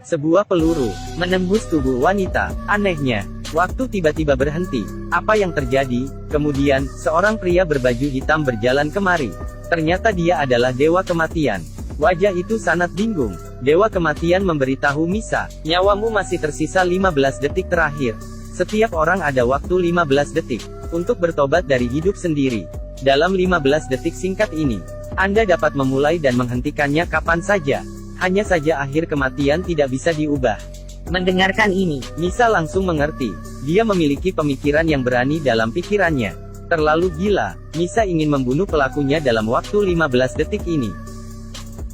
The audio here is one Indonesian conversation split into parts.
Sebuah peluru menembus tubuh wanita. Anehnya, waktu tiba-tiba berhenti. Apa yang terjadi? Kemudian, seorang pria berbaju hitam berjalan kemari. Ternyata dia adalah Dewa Kematian. Wajah itu sangat bingung. Dewa Kematian memberitahu Misa, nyawamu masih tersisa 15 detik terakhir. Setiap orang ada waktu 15 detik untuk bertobat dari hidup sendiri. Dalam 15 detik singkat ini, Anda dapat memulai dan menghentikannya kapan saja. Hanya saja akhir kematian tidak bisa diubah. Mendengarkan ini, Misa langsung mengerti. Dia memiliki pemikiran yang berani dalam pikirannya. Terlalu gila. Misa ingin membunuh pelakunya dalam waktu 15 detik ini.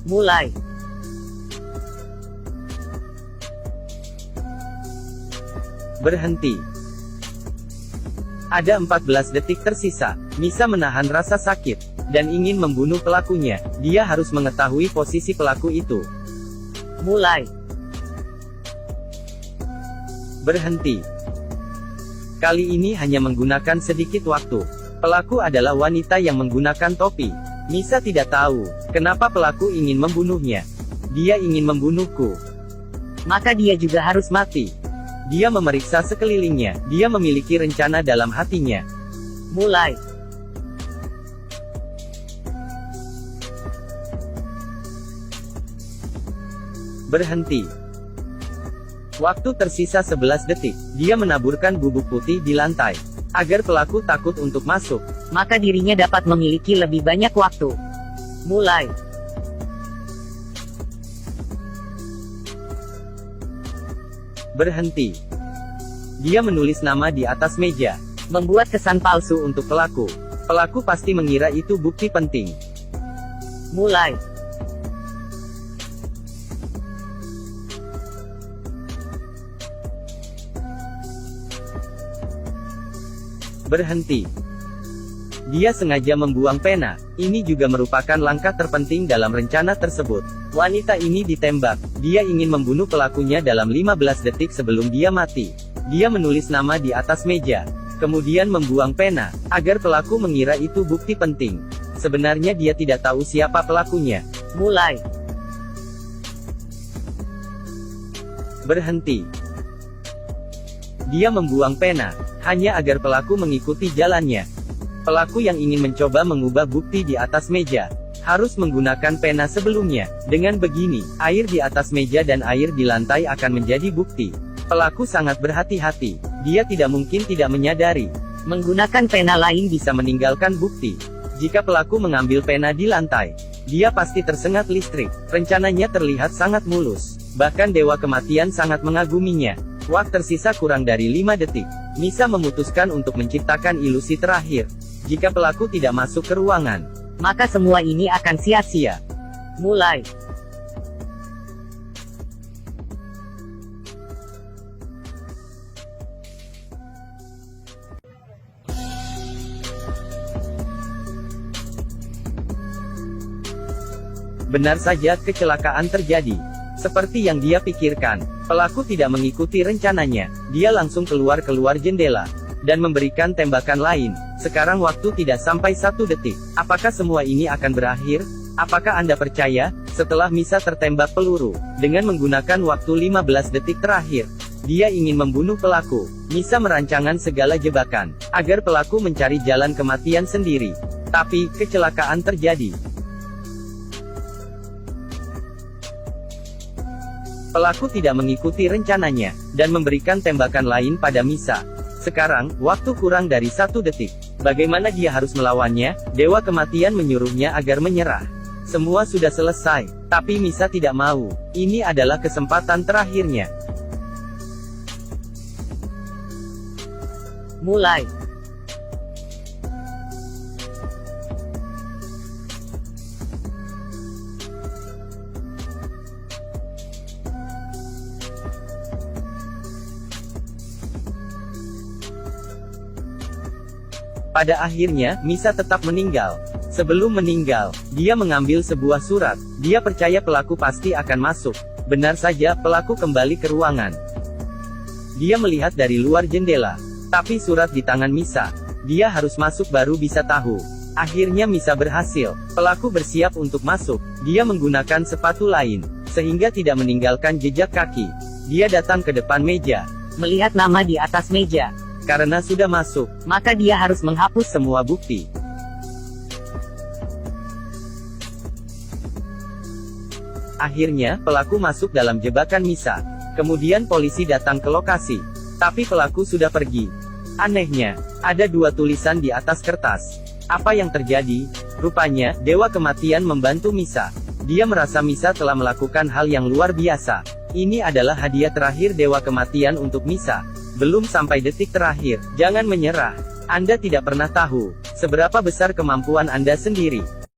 mulai. Berhenti. Ada 14 detik tersisa. Misa menahan rasa sakit dan ingin membunuh pelakunya. Dia harus mengetahui posisi pelaku itu. Mulai. Berhenti. Kali ini hanya menggunakan sedikit waktu. Pelaku adalah wanita yang menggunakan topi. Misa tidak tahu kenapa pelaku ingin membunuhnya. Dia ingin membunuhku. Maka dia juga harus mati. Dia memeriksa sekelilingnya. Dia memiliki rencana dalam hatinya. Mulai. Berhenti. Waktu tersisa 11 detik. Dia menaburkan bubuk putih di lantai agar pelaku takut untuk masuk. Maka dirinya dapat memiliki lebih banyak waktu. Mulai. Berhenti. Dia menulis nama di atas meja. Membuat kesan palsu Untuk pelaku. Pelaku pasti mengira itu bukti penting. mulai. Berhenti. Dia sengaja membuang pena. Ini juga merupakan langkah terpenting dalam rencana tersebut. Wanita ini ditembak. Dia ingin membunuh pelakunya dalam 15 detik sebelum dia mati. Dia menulis nama di atas meja. Kemudian membuang pena, agar pelaku mengira itu bukti penting. Sebenarnya dia tidak tahu siapa pelakunya. Mulai. Berhenti. Dia membuang pena, hanya agar pelaku mengikuti jalannya. Pelaku yang ingin mencoba mengubah bukti di atas meja, harus menggunakan pena sebelumnya. Dengan begini, air di atas meja dan air di lantai akan menjadi bukti. Pelaku sangat berhati-hati. Dia tidak mungkin tidak menyadari. Menggunakan pena lain Bisa meninggalkan bukti. Jika pelaku mengambil pena di lantai, dia pasti tersengat listrik. Rencananya terlihat sangat mulus. Bahkan Dewa Kematian sangat mengaguminya. Waktu tersisa kurang dari 5 detik. Misa memutuskan untuk menciptakan ilusi terakhir. Jika pelaku tidak masuk ke ruangan, maka semua ini akan sia-sia. Mulai. benar saja kecelakaan terjadi. Seperti yang dia pikirkan, pelaku tidak mengikuti rencananya. Dia langsung keluar jendela dan memberikan tembakan lain. Sekarang waktu tidak sampai 1 detik. Apakah semua ini akan berakhir? Apakah Anda percaya? Setelah Misa tertembak peluru, dengan menggunakan waktu 15 detik terakhir, dia ingin membunuh pelaku. Misa merancangkan segala jebakan, agar pelaku mencari jalan kematian sendiri. Tapi, kecelakaan terjadi. Pelaku tidak mengikuti rencananya, dan memberikan tembakan lain pada Misa. Sekarang, waktu kurang dari 1 detik. Bagaimana dia harus melawannya? Dewa Kematian menyuruhnya agar menyerah. Semua sudah selesai, tapi Misa tidak mau. Ini adalah kesempatan terakhirnya. Mulai. Pada akhirnya, Misa tetap meninggal. Sebelum meninggal, dia mengambil sebuah surat. Dia percaya pelaku pasti akan masuk. Benar saja, pelaku kembali ke ruangan. Dia melihat dari luar jendela. Tapi surat di tangan Misa. Dia harus masuk baru bisa tahu. Akhirnya Misa berhasil. Pelaku bersiap untuk masuk. Dia menggunakan sepatu lain. sehingga tidak meninggalkan jejak kaki. Dia datang ke depan meja. Melihat nama di atas meja, Karena sudah masuk, maka dia harus menghapus. semua bukti. Akhirnya, pelaku masuk dalam jebakan Misa. Kemudian polisi datang ke lokasi. Tapi pelaku sudah pergi. Anehnya, ada dua tulisan di atas kertas. Apa yang terjadi? Rupanya, Dewa Kematian membantu Misa. Dia merasa Misa telah melakukan hal yang luar biasa. Ini adalah hadiah terakhir Dewa Kematian untuk Misa. Belum sampai detik terakhir. Jangan menyerah. Anda tidak pernah tahu seberapa besar kemampuan Anda sendiri.